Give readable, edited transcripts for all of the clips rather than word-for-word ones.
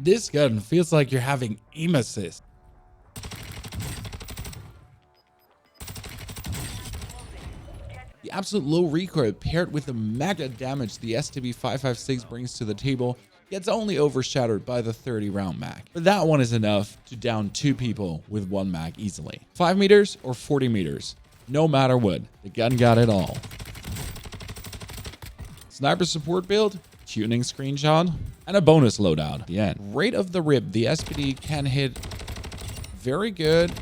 This gun feels like you're having aim assist. The absolute low recoil paired with the mega damage the STB 556 brings to the table gets only overshadowed by the 30 round mag. But that one is enough to down 2 people with 1 mag easily. 5 meters or 40 meters, no matter what, the gun got it all. Sniper support build, tuning screenshot, and a bonus loadout at the end. Rate of the rip, the SPD can hit very good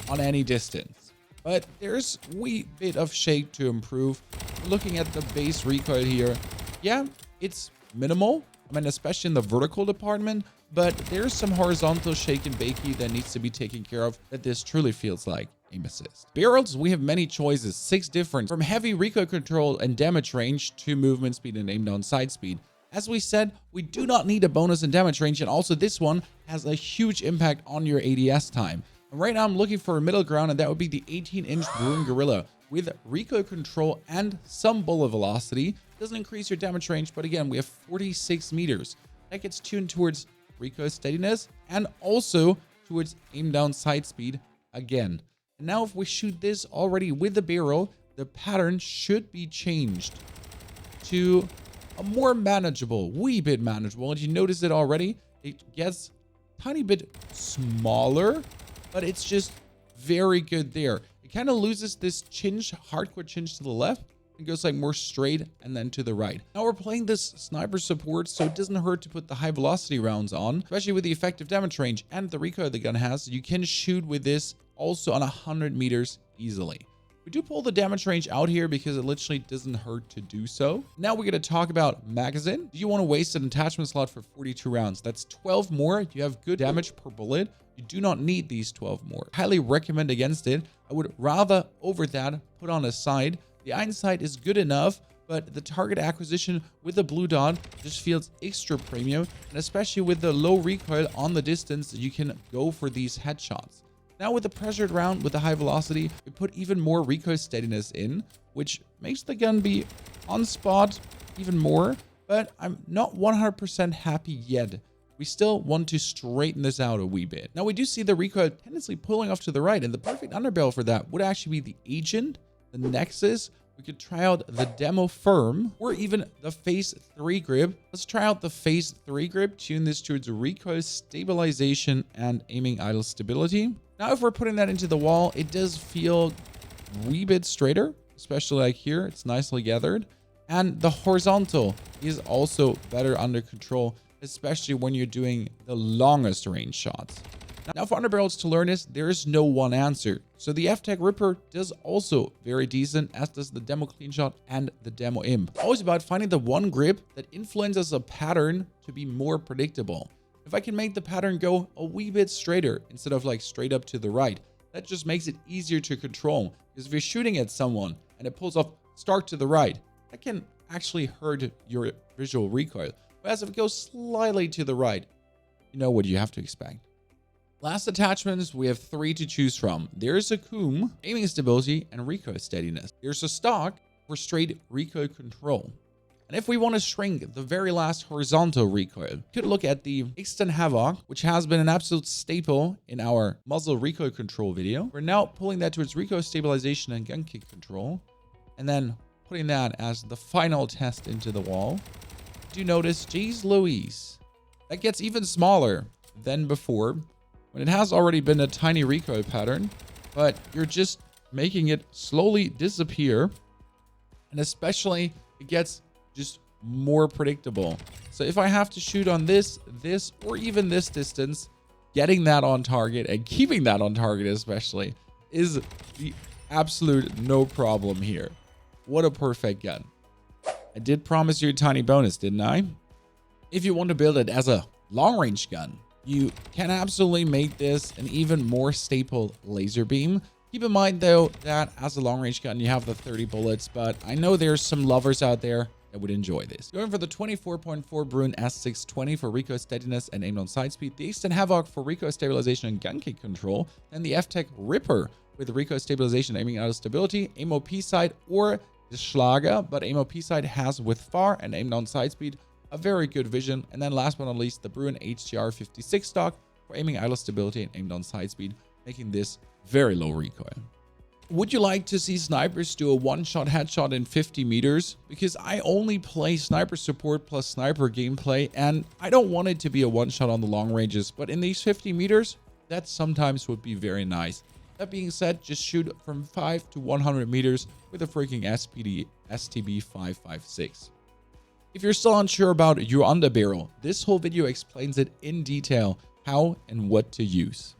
on any distance, but there's a wee bit of shake to improve. Looking at the base recoil here, yeah, it's minimal. I mean, especially in the vertical department, but there's some horizontal shake and bakey that needs to be taken care of that this truly feels like aim assist. Barrels, we have many choices, 6 different, from heavy recoil control and damage range to movement speed and aim down sight speed. As we said, we do not need a bonus in damage range, and also this one has a huge impact on your ADS time. And right now I'm looking for a middle ground, and that would be the 18-inch Brune Gorilla with recoil control and some bullet velocity. Doesn't increase your damage range, but again, we have 46 meters. That gets tuned towards recoil steadiness and also towards aim down sight speed again. And now if we shoot this already with the barrel, the pattern should be changed to a more manageable, wee bit manageable. And you notice it already, it gets a tiny bit smaller, but it's just very good there. It kind of loses this chinch, hardcore chinch to the left. It goes like more straight and then to the right. Now we're playing this sniper support, so it doesn't hurt to put the high velocity rounds on, especially with the effective damage range and the recoil the gun has. You can shoot with this also on 100 meters easily. We do pull the damage range out here because it literally doesn't hurt to do so. Now we're going to talk about magazine. Do you want to waste an attachment slot for 42 rounds? That's 12 more. You have good damage per bullet. You do not need these 12 more. Highly recommend against it. I would rather over that put on a side. The Einsight is good enough, but the target acquisition with the blue dot just feels extra premium, and especially with the low recoil on the distance, you can go for these headshots. Now with the pressured round with the high velocity, we put even more recoil steadiness in, which makes the gun be on spot even more, but I'm not 100% happy yet. We still want to straighten this out a wee bit. Now we do see the recoil tendency pulling off to the right, and the perfect underbarrel for that would actually be the Agent, the Nexus. We could try out the Demo Firm or even the Phase 3 grip. Let's try out the Phase 3 grip, tune this towards recoil stabilization and aiming idle stability. Now, if we're putting that into the wall, it does feel a wee bit straighter, especially like here. It's nicely gathered. And the horizontal is also better under control, especially when you're doing the longest range shots. Now for underbarrels to learn this, there is no one answer. So the F-Tech Ripper does also very decent, as does the Demo Clean Shot and the Demo Imp. It's always about finding the one grip that influences a pattern to be more predictable. If I can make the pattern go a wee bit straighter instead of like straight up to the right, that just makes it easier to control. Because if you're shooting at someone and it pulls off stark to the right, that can actually hurt your visual recoil. Whereas if it goes slightly to the right, you know what you have to expect. Last attachments, we have 3 to choose from. There's a Coom, aiming stability, and recoil steadiness. There's a stock for straight recoil control. And if we want to shrink the very last horizontal recoil, we could look at the Extend Havoc, which has been an absolute staple in our muzzle recoil control video. We're now pulling that towards recoil stabilization and gun kick control, and then putting that as the final test into the wall. Do notice, geez Louise, that gets even smaller than before, when it has already been a tiny recoil pattern, but you're just making it slowly disappear. And especially it gets just more predictable. So if I have to shoot on this, or even this distance, getting that on target and keeping that on target especially is the absolute no problem here. What a perfect gun. I did promise you a tiny bonus, didn't I? If you want to build it as a long range gun, you can absolutely make this an even more staple laser beam. Keep in mind though that as a long range gun you have the 30 bullets, but I know there's some lovers out there that would enjoy this. Going for the 24.4 Brune S620 for recoil steadiness and aim down sight speed, the Extend Havoc for recoil stabilization and gun kick control, and the F-Tech Ripper with recoil stabilization, aiming out of stability, aim OP side, or the Schlager, but aim OP side has with far and aim down sight speed a very good vision. And then last but not least, the Bruin HDR 56 stock for aiming idle stability and aim down sight speed, making this very low recoil. Would you like to see snipers do a one-shot headshot in 50 meters? Because I only play sniper support plus sniper gameplay, and I don't want it to be a one-shot on the long ranges, but in these 50 meters, that sometimes would be very nice. That being said, just shoot from 5 to 100 meters with a freaking STB 556. If you're still unsure about your underbarrel, this whole video explains it in detail how and what to use.